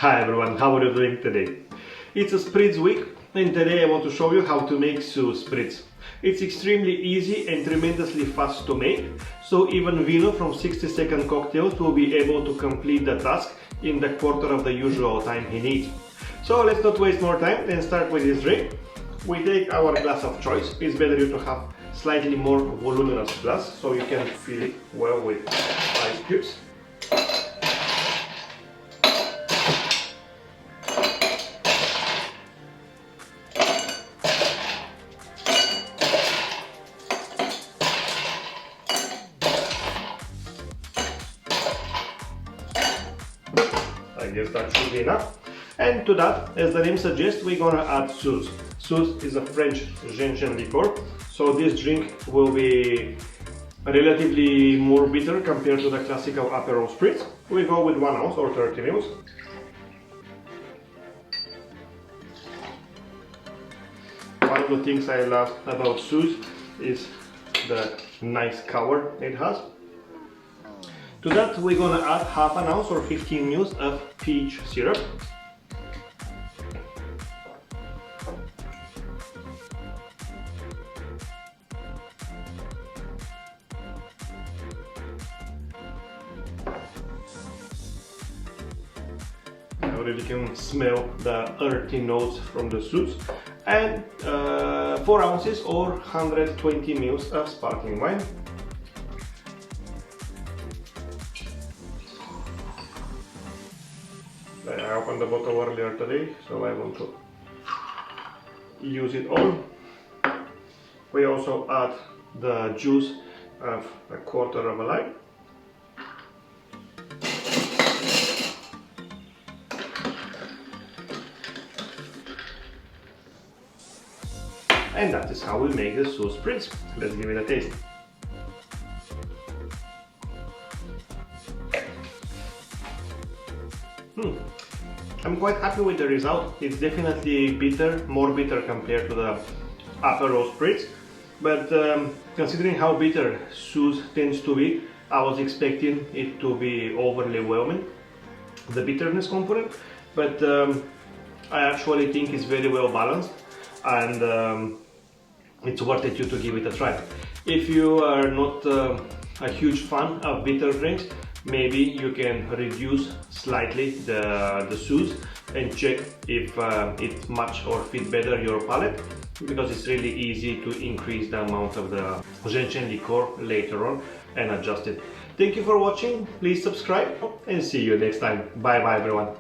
Hi everyone, how are you doing today? It's a Spritz week and today I want to show you how to make SUZE Spritz. It's extremely easy and tremendously fast to make, so even Vino from 60-second cocktails will be able to complete the task in the quarter of the usual time he needs. So let's not waste more time and start with this drink. We take our glass of choice. It's better to have slightly more voluminous glass so you can fill it well with ice cubes. I guess that should be enough. And to that, as the name suggests, we're gonna add SUZE. SUZE is a French gentian liqueur, so this drink will be relatively more bitter compared to the classical Aperol Spritz. We go with 1 ounce or 30 ml. One of the things I love about SUZE is the nice cover it has. To that we're gonna add half an ounce or 15 ml of peach syrup. I already can smell the earthy notes from the SUZE. And 4 ounces or 120 ml of sparkling wine. I opened the bottle earlier today, so I want to use it all. We also add the juice of 1/4 of a lime. And that is how we make the SUZE Spritz. Let's give it a taste. I'm quite happy with the result. It's definitely bitter, more bitter compared to the Aperol Spritz, but considering how bitter SUZE tends to be, I was expecting it to be overly whelming, the bitterness component, but I actually think it's very well balanced, and it's worth it to give it a try. If you are not a huge fan of bitter drinks, maybe you can reduce slightly the SUZE and check if it match or fit better your palate, because it's really easy to increase the amount of the gentian liqueur later on and adjust it. Thank you for watching, please subscribe and see you next time. Bye bye everyone.